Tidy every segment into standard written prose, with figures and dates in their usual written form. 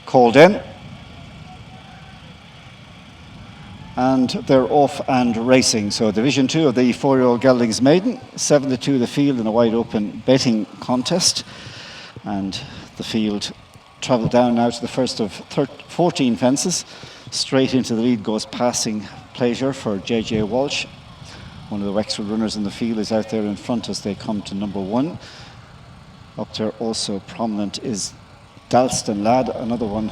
called in. And they're off and racing. So Division 2 of the 4yo Geldings Maiden, 7-2 the field in a wide open betting contest. And the field travelled down now to the first of 14 fences. Straight into the lead goes Passing Pleasure for JJ Walsh. One of the Wexford runners in the field is out there in front as they come to number 1. Up there also prominent is Dalston Lad, another one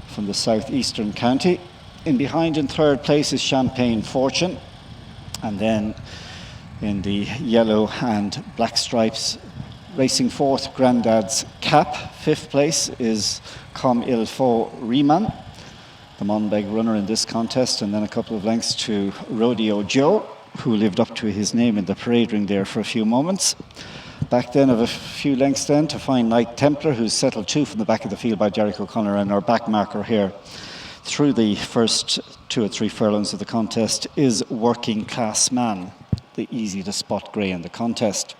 from the southeastern county. In behind in third place is Champagne Fortune. And then in the yellow and black stripes, racing fourth, Grandad's Cap. Fifth place is Com Il Faut Riemann, the Monbeg runner in this contest. And then a couple of lengths to Rodeo Joe, who lived up to his name in the parade ring there for a few moments. Back then of a few lengths then to find Knight Templar, who's settled 2 from the back of the field by Derek O'Connor, and our back marker here through the first 2 or 3 furlongs of the contest is Working Class Man, the easy to spot grey in the contest.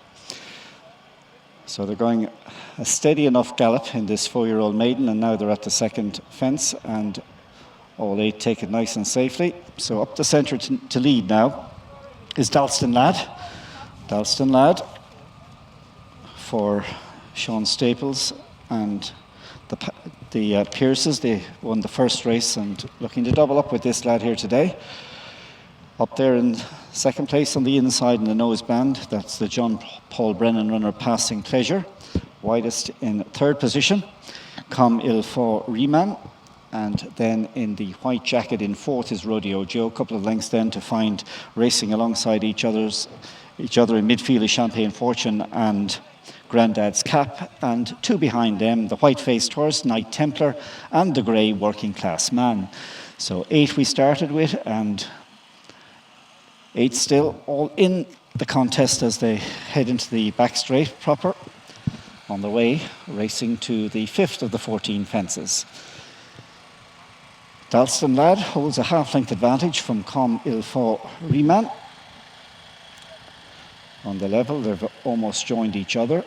So they're going a steady enough gallop in this 4-year-old maiden, and now they're at the second fence, and all 8 take it nice and safely. So up the centre to lead now is Dalston Lad. Dalston Lad for Sean Staples and the Pierces. They won the first race and looking to double up with this lad here today. Up there in second place on the inside in the noseband, that's the John Paul Brennan runner Passing Pleasure. Widest in third position, Com Il Faut Riemann. And then in the white jacket in fourth is Rodeo Joe. A couple of lengths then to find racing alongside each other in midfield is Champagne Fortune and Grandad's Cap, and 2 behind them, the white-faced horse, Knight Templar, and the grey Working Class Man. So 8 we started with, and 8 still all in the contest as they head into the back straight proper, on the way, racing to the 5th of the 14 fences. Dalston Lad holds a half-length advantage from Com Il Faut Riemann. On the level, they've almost joined each other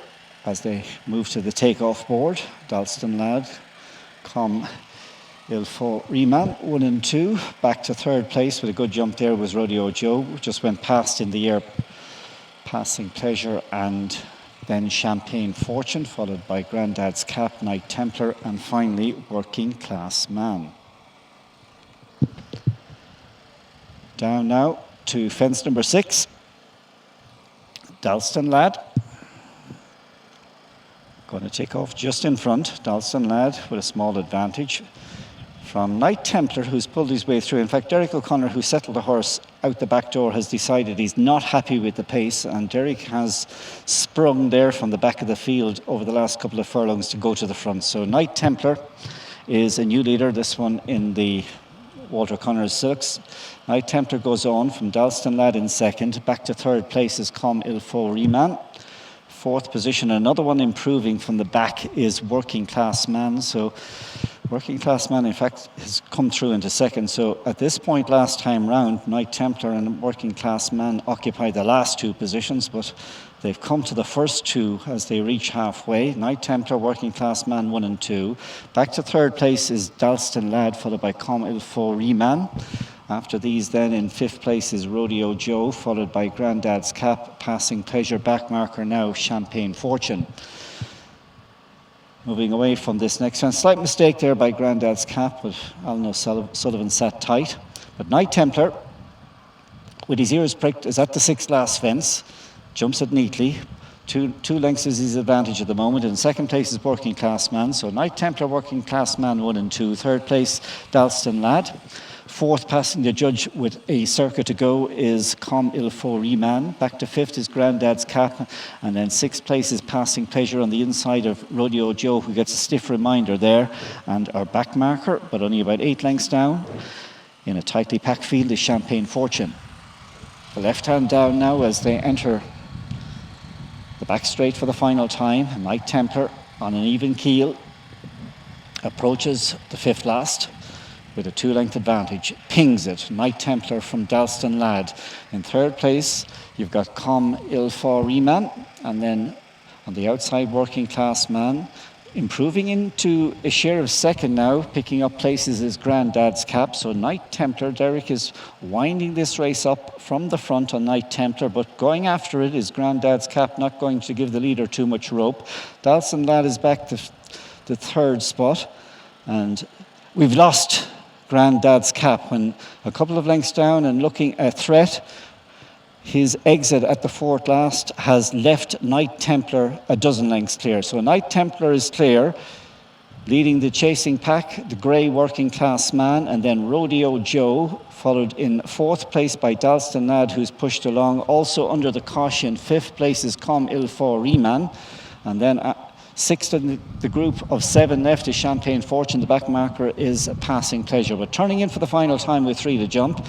as they move to the takeoff board. Dalston Lad, Com Il Faut Riemann, 1 and 2. Back to third place with a good jump there was Rodeo Joe, who just went past in the air, Passing Pleasure, and then Champagne Fortune, followed by Grandad's Cap, Knight Templar, and finally Working Class Man. Down now to fence number 6. Dalston Lad going to take off just in front. Dalston Lad with a small advantage from Knight Templar, who's pulled his way through. In fact, Derek O'Connor, who settled the horse out the back door, has decided he's not happy with the pace, and Derek has sprung there from the back of the field over the last couple of furlongs to go to the front. So Knight Templar is a new leader, this one in the Walter Connors silks. Knight Templar goes on from Dalston Lad in second. Back to third place is Com Il Faut Riemann. Fourth position, another one improving from the back, is Working Class Man. So Working Class Man, in fact, has come through into second. So at this point last time round, Knight Templar and Working Class Man occupied the last 2 positions, but they've come to the first 2 as they reach halfway. Knight Templar, Working Class Man, 1 and 2. Back to third place is Dalston Lad, followed by Com Il Faut Riemann. After these then in 5th place is Rodeo Joe, followed by Grandad's Cap, Passing Pleasure, back marker now Champagne Fortune. Moving away from this next one, slight mistake there by Grandad's Cap, but Alan O'Sullivan sat tight. But Knight Templar, with his ears pricked, is at the 6th last fence, jumps it neatly. Two lengths is his advantage at the moment. In second place is Working Class Man. So Knight Templar, Working Class Man, 1 and 2. Third place, Dalston Lad. Fourth, passing the judge with a circa to go, is Com Il Faut Riemann. Back to 5th is Grandad's Cap. And then 6th place is Passing Pleasure on the inside of Rodeo Joe, who gets a stiff reminder there. And our back marker, but only about 8 lengths down, in a tightly packed field, is Champagne Fortune. The left hand down now as they enter the back straight for the final time. Knight Templar on an even keel approaches the 5th last with a 2-length advantage, pings it. Knight Templar from Dalston Lad. In third place, you've got Com Il Faut Riemann, and then on the outside, Working Class Man. Improving into a share of second now, picking up places is Grandad's Cap. So Knight Templar, Derek is winding this race up from the front on Knight Templar, but going after it is Grandad's Cap, not going to give the leader too much rope. Dalston Lad is back to the third spot, and we've lost Grandad's Cap when a couple of lengths down and looking at threat. His exit at the fourth last has left Knight Templar a dozen lengths clear. So Knight Templar is clear, leading the chasing pack, the grey working class man, and then Rodeo Joe, followed in fourth place by Dalston Lad, who's pushed along. Also under the caution, fifth place is Com Il For Reman, and then sixth in the group of seven left is Champagne Fortune. The back marker is Passing Pleasure. But turning in for the final time with three to jump.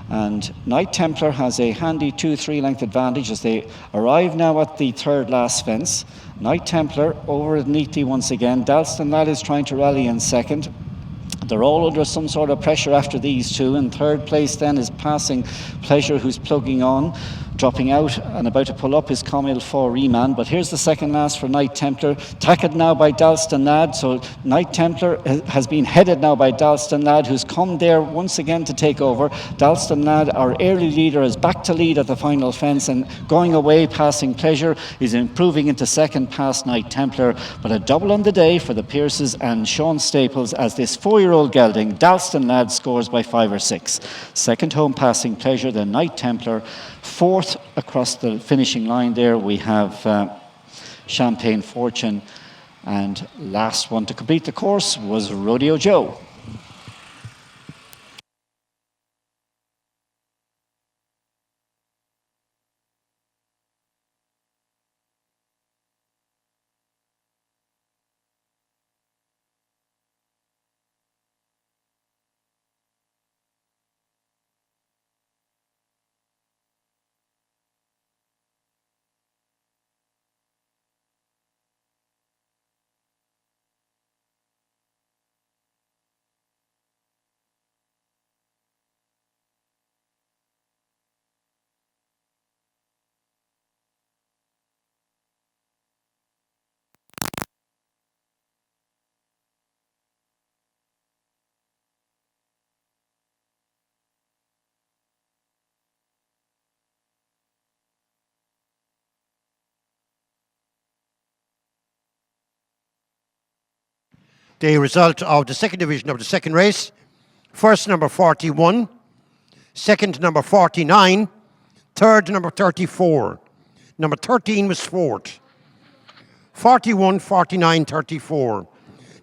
And Knight Templar has a handy 2-3 length advantage as they arrive now at the third last fence. Knight Templar over it neatly once again. Dalston Lad is trying to rally in second. They're all under some sort of pressure after these two. In third place then is Passing Pleasure, who's plugging on. Dropping out and about to pull up is Com Il For Reman. But here's the second last for Knight Templar, tackled now by Dalston Lad. So Knight Templar has been headed now by Dalston Lad, who's come there once again to take over. Dalston Lad, our early leader, is back to lead at the final fence, and going away, Passing Pleasure is improving into second past Knight Templar. But a double on the day for the Pierces and Sean Staples as this 4-year-old gelding, Dalston Lad, scores by 5 or 6. Second home, Passing Pleasure, then Knight Templar. Fourth across the finishing line there we have Champagne Fortune, and last one to complete the course was Rodeo Joe. The result of the second division of the second race: first number 41, second number 49, third number 34. Number 13 was fourth. 41, 49, 34.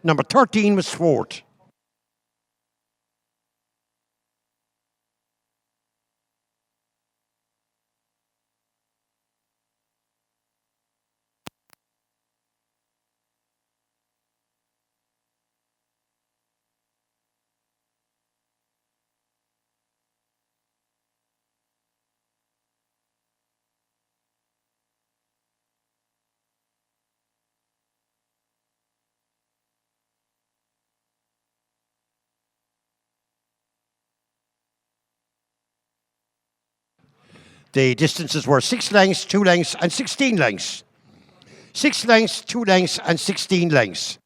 Number 13 was fourth. The distances were 6 lengths, 2 lengths, and 16 lengths. 6 lengths, 2 lengths, and 16 lengths.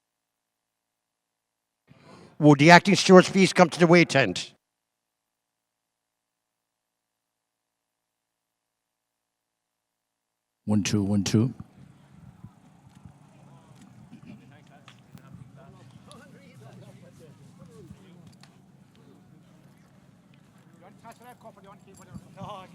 Would the acting stewards please come to the weigh tent? One, two, 1, 2. No,